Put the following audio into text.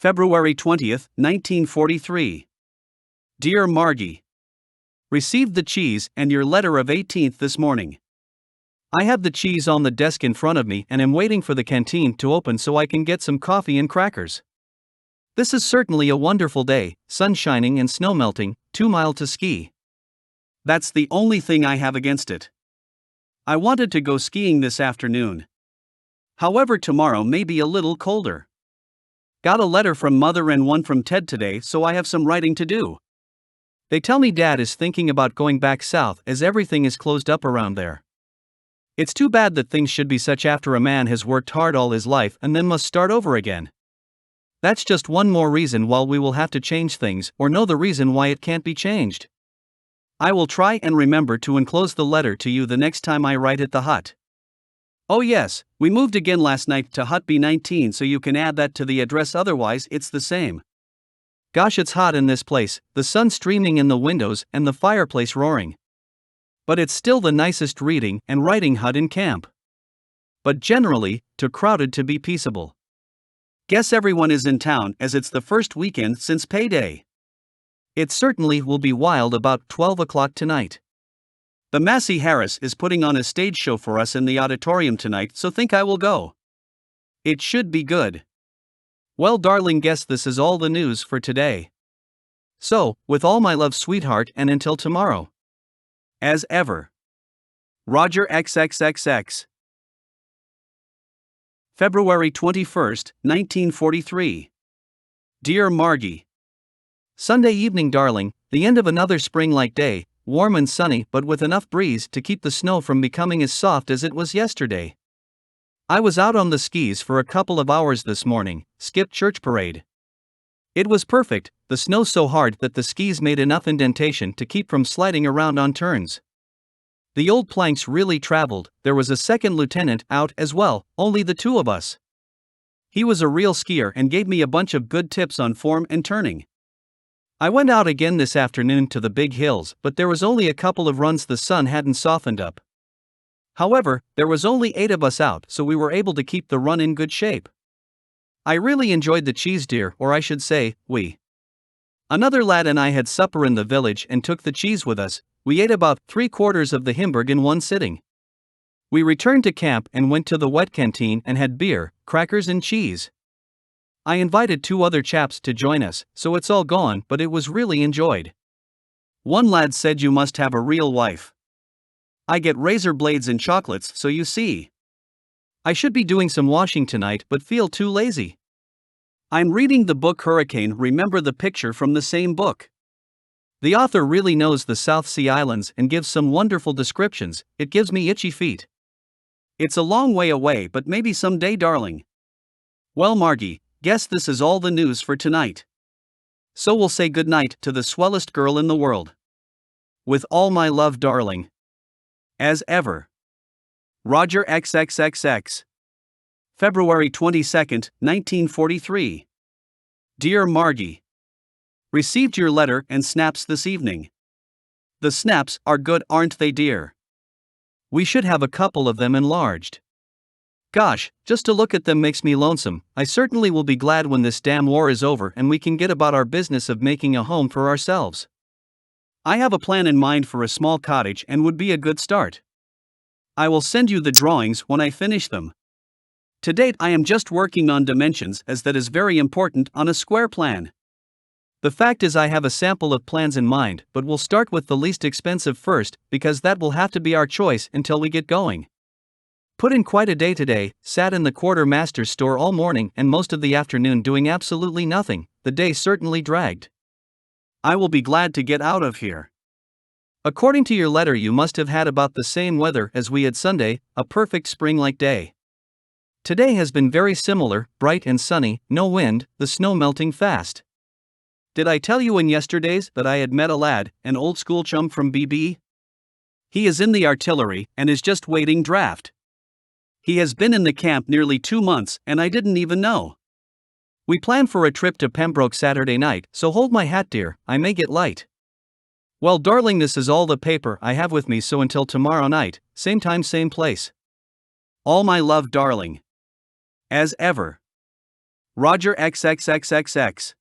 February 20th, 1943. Dear Margie, received the cheese and your letter of 18th this morning. I have the cheese on the desk in front of me and am waiting for the canteen to open so I can get some coffee and crackers. This is certainly a wonderful day, sun shining and snow melting, too mild to ski. That's the only thing I have against it. I wanted to go skiing this afternoon. However, tomorrow may be a little colder. Got a letter from Mother and one from Ted today, so I have some writing to do. They tell me Dad is thinking about going back south as everything is closed up around there. It's too bad that things should be such after a man has worked hard all his life and then must start over again. That's just one more reason why we will have to change things or know the reason why it can't be changed. I will try and remember to enclose the letter to you the next time I write at the hut. Oh yes, we moved again last night to Hut B19, so you can add that to the address, otherwise it's the same. Gosh, it's hot in this place, the sun streaming in the windows and the fireplace roaring. But it's still the nicest reading and writing hut in camp. But generally, too crowded to be peaceable. Guess everyone is in town as it's the first weekend since payday. It certainly will be wild about 12 o'clock tonight. The Massey Harris is putting on a stage show for us in the auditorium tonight, so think I will go. It should be good. Well, darling, guess this is all the news for today. So, with all my love, sweetheart, and until tomorrow. As ever. Roger XXXX. February 21st, 1943. Dear Margie. Sunday evening, darling, the end of another spring-like day, warm and sunny but with enough breeze to keep the snow from becoming as soft as it was yesterday. I was out on the skis for a couple of hours this morning, skipped church parade. It was perfect, the snow so hard that the skis made enough indentation to keep from sliding around on turns. The old planks really traveled. There was a second lieutenant out as well, only the two of us. He was a real skier and gave me a bunch of good tips on form and turning. I went out again this afternoon to the big hills, but there was only a couple of runs, the sun hadn't softened up. However, there was only 8 of us out, so we were able to keep the run in good shape. I really enjoyed the cheese, dear, or I should say, we. Another lad and I had supper in the village and took the cheese with us. We ate about 3/4 of the Himburg in one sitting. We returned to camp and went to the wet canteen and had beer, crackers and cheese. I invited 2 other chaps to join us, so it's all gone, but it was really enjoyed. One lad said you must have a real wife. I get razor blades and chocolates, so you see. I should be doing some washing tonight but feel too lazy. I'm reading the book Hurricane, Remember the Picture from the same book. The author really knows the South Sea Islands and gives some wonderful descriptions. It gives me itchy feet. It's a long way away, but maybe someday, darling. Well, Margie, guess this is all the news for tonight. So we'll say goodnight to the swellest girl in the world. With all my love, darling. As ever. Roger XXXX. February 22nd, 1943. Dear Margie. Received your letter and snaps this evening. The snaps are good, aren't they, dear? We should have a couple of them enlarged. Gosh, just to look at them makes me lonesome. I certainly will be glad when this damn war is over and we can get about our business of making a home for ourselves. I have a plan in mind for a small cottage and would be a good start. I will send you the drawings when I finish them. To date, I am just working on dimensions, as that is very important on a square plan. The fact is, I have a sample of plans in mind, but we'll start with the least expensive first, because that will have to be our choice until we get going. Put in quite a day today, sat in the quartermaster's store all morning and most of the afternoon doing absolutely nothing. The day certainly dragged. I will be glad to get out of here. According to your letter, you must have had about the same weather as we had Sunday, a perfect spring-like day. Today has been very similar, bright and sunny, no wind, the snow melting fast. Did I tell you in yesterday's that I had met a lad, an old school chum from BB? He is in the artillery and is just waiting draft. He has been in the camp nearly 2 months and I didn't even know. We plan for a trip to Pembroke Saturday night, so hold my hat, dear, I may get light. Well, darling, this is all the paper I have with me, so until tomorrow night, same time, same place. All my love, darling. As ever. Roger XXXXX.